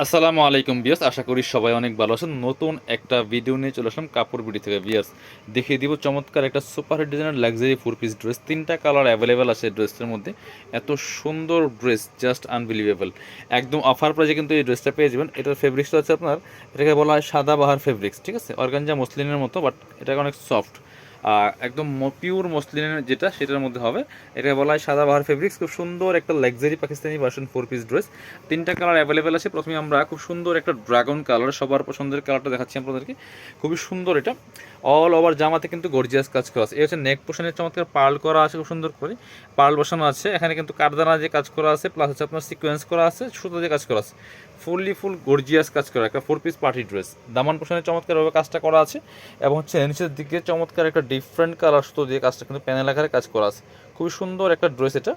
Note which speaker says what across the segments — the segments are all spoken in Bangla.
Speaker 1: আসসালামু আলাইকুম বিয়াস, আশা করি সবাই অনেক ভালো আছেন। নতুন একটা ভিডিও নিয়ে চলে আসলাম কাপড় বিডি থেকে বিয়াস। দেখিয়ে দিব চমৎকার একটা সুপার হিট ডিজাইনের লাক্সারি 4 পিস ড্রেস। 3টা কালার অ্যাভেলেবেল আছে ড্রেসটার মধ্যে। এত সুন্দর ড্রেস, জাস্ট আনবিলিভেবল। একদম অফার প্রাইজে কিন্তু এই ড্রেসটা পেয়ে যাবেন। এটার ফেব্রিক্সটা হচ্ছে আপনার, এটাকে বলা হয় সাদা বাহার ফেব্রিক্স, ঠিক আছে? অর্গানজা মসলিনের মতো, বাট এটা অনেক সফট। একদম পিওর মসলিনের যেটা, সেটার মধ্যে হবে। এটা বলা হয় সাদা বাহার ফেব্রিক্স। খুব সুন্দর একটা luxury Pakistani version 4 piece dress. 3টা কালার অ্যাভেলেবেল আছে। প্রথমে আমরা খুব সুন্দর একটা ড্রাগন কালার, সবার পছন্দের কালারটা দেখাচ্ছি আপনাদেরকে। খুবই সুন্দর এটা। অল ওভার জামাতে কিন্তু গর্জিয়াস কাজ করা আছে। এই হচ্ছে নেক পোর্শনের চমৎকার পার্ল করা আছে, খুব সুন্দর করে পার্ল বসানো আছে। এখানে কিন্তু কারদানা যে কাজ করা আছে, প্লাস হচ্ছে আপনার সিকোয়েন্স করা আছে, সুতো যে কাজ করা আছে, ফুল গর্জিয়াস কাজ করা একটা 4 পিস পার্টি ড্রেস। দামান পোর্শনে চমৎকারভাবে কাজটা করা আছে, এবং হচ্ছে নিচের দিকে চমৎকার একটা ডিফারেন্ট কালার সুতো দিয়ে কাজটা কিন্তু প্যানেল আকারে কাজ করা আছে। খুবই সুন্দর একটা ড্রেস এটা।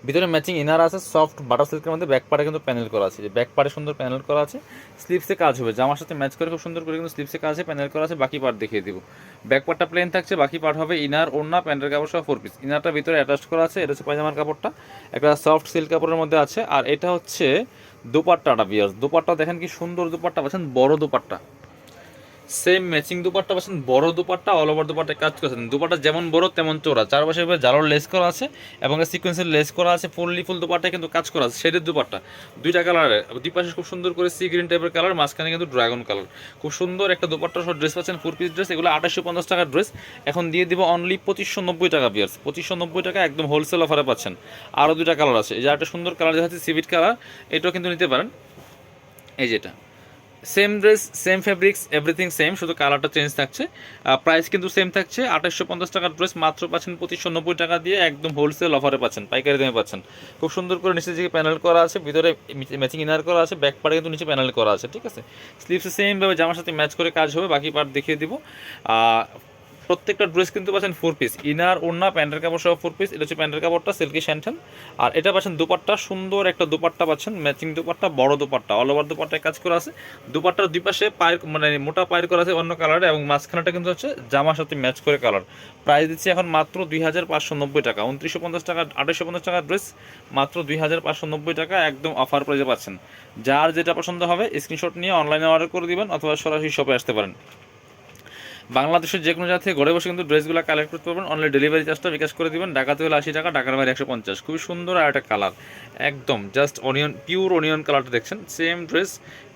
Speaker 1: ভিতরে ম্যাচিং ইনার আছে, সফট বাটার সিল্কের মধ্যে। ব্যাক পার্টে কিন্তু প্যানেল করা আছে, যে ব্যাক পার্টে সুন্দর প্যানেল করা আছে। স্লিপসে কাজ হবে, জামার সাথে ম্যাচ করে খুব সুন্দর করে কিন্তু স্লিপসে কাজ আছে, প্যানেল করা আছে। বাকি পার্ট দেখিয়ে দিব। ব্যাক পার্টটা প্লেন থাকছে, বাকি পার্ট হবে ইনার, ওড়না, প্যান্টের কাপড় সহ 4 পিস। ইনারটা ভিতরে অ্যাটাচ করা আছে। এটা হচ্ছে পায়জামার কাপড়টা, একটা সফট সিল্ক কাপড়ের মধ্যে আছে। আর এটা হচ্ছে দোপাট্টাটা বিয়ার্স। দোপাট্টা দেখেন কি সুন্দর দোপাট্টা পাচ্ছেন, বড় দোপাট্টা। সেম ম্যাচিং দুপাট্টা পাচ্ছেন, বড় দুপাট্টা, অল ওভার দুপাট্টা কাজ করেছেন। দুপাট্টা যেমন বড় তেমন চওড়া, চারপাশে জালোর লেস করা আছে এবং সিকোয়েন্সের লেস করা আছে। ফুল দুপাট্টায় কিন্তু কাজ করা আছে, শেডের দুপাট্টা। 2টা কালারের, দুই পাশে খুব সুন্দর করে সি গ্রিন টাইপের কালার, মাঝখানে কিন্তু ড্রাগন কালার। খুব সুন্দর একটা দুপাট্টা সহ ড্রেস পাচ্ছেন, 4 পিস ড্রেস। এগুলো 2850 টাকার ড্রেস। এখন দিয়ে দিব অনলি 2590 টাকা বিয়ার্স। 2590 টাকা একদম হোলসেল অফারে পাচ্ছেন। আরও 2টা কালার আছে, এই যে একটা সুন্দর কালার দেখাচ্ছে সিভিট কালার, এটাও কিন্তু নিতে পারেন। এই যেটা same dress, same fabrics, everything same, শুধু কালারটা চেঞ্জ থাকছে। প্রাইস কিন্তু সেম থাকছে। 2850 টাকার ড্রেস মাত্র পাচ্ছেন 2590 টাকা দিয়ে, একদম হোলসেল অফারে পাচ্ছেন, পাইকারি দামে পাচ্ছেন। খুব সুন্দর করে নিচে দিকে প্যানেল করা আছে, ভিতরে ম্যাচিং ইনার করা আছে, ব্যাক পার্টে কিন্তু নিচে প্যানেল করা আছে, ঠিক আছে? স্লিভসে সেমভাবে জামার সাথে ম্যাচ করে কাজ হবে। বাকি পার্ট দেখিয়ে দিব। প্রত্যেকটা ড্রেস কিন্তু পাচ্ছেন 4 পিস, ইনার, ওড়না, প্যান্টের কাপড় সহ 4 পিস। এটা হচ্ছে প্যান্টের কাপড়টা, সিল্কি স্যান্টেন। আর এটা পাচ্ছেন দুপাট্টা, সুন্দর একটা দুপাট্টা পাচ্ছেন, ম্যাচিং দুপাট্টা, বড় দুপাট্টা, অল ওভার দুপাট্টায় কাজ করা আছে। দুপাট্টার দুই পাশে পায়ের মানে মোটা পায়ের করা আছে অন্য কালারে, এবং মাঝখানেটা কিন্তু হচ্ছে জামার সাথে ম্যাচ করে কালার। প্রাইস দিচ্ছি এখন মাত্র 2590 টাকা। 2950 টাকা, 2850 টাকার ড্রেস মাত্র 2590 টাকা, একদম অফার প্রাইসে পাচ্ছেন। যার যেটা পছন্দ হবে স্ক্রিনশট নিয়ে অনলাইনে অর্ডার করে দিবেন, অথবা সরাসরি শপে আসতে পারেন। বাংলাদেশের যে কোনো জায়গা থেকে ঘরে বসে কিন্তু ড্রেসগুলো কালেক্ট করতে পারবেন। অনলি ডেলিভারি চার্জটা বিকাশ করে দিবেন। ঢাকাতে হলে 80 টাকা, ঢাকার বাইরে 150। খুবই সুন্দর আর একটা কালার, একদম জাস্ট অনিয়ন, পিওর অনিয়ন কালারটা দেখছেন। Same dress,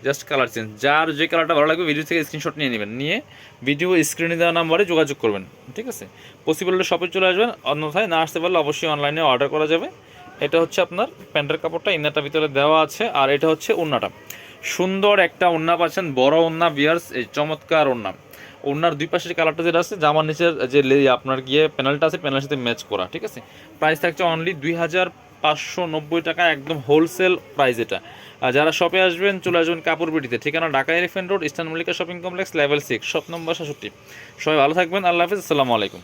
Speaker 1: just colour change. যার যে কালারটা ভালো লাগবে ভিডিও থেকে স্ক্রিনশট নিয়ে নেবেন, নিয়ে ভিডিও স্ক্রিনে দেওয়া নাম্বারে যোগাযোগ করবেন, ঠিক আছে? পসিবল হলে শপে চলে আসবেন, অন্যথায় না আসতে পারলে অবশ্যই অনলাইনে অর্ডার করা যাবে। এটা হচ্ছে আপনার প্যান্টের কাপড়টা, ইনারটা ভিতরে দেওয়া আছে। আর এটা হচ্ছে ওড়নাটা, সুন্দর একটা ওড়না পাচ্ছেন, বড় ওড়না বিয়ার্স, এই চমৎকার ওড়না। ওড়নার দুই পাশের কালারটা যেটা আছে, জামার নিচের যে আপনার গিয়ে প্যানেলটা আছে, প্যানেলের সাথে ম্যাচ করা, ঠিক আছে? প্রাইস থাকছে অনলি 2590 টাকা, একদম হোলসেল প্রাইস এটা। আর যারা শপে আসবেন চলে আসবেন কাপড় বিটিতে, ঠিকানা Dhaka elephant road, eastern Mallika shopping complex, level 6, shop number 67। সবাই ভালো থাকবেন, আল্লাহ হাফিজ, আসসালামু আলাইকুম।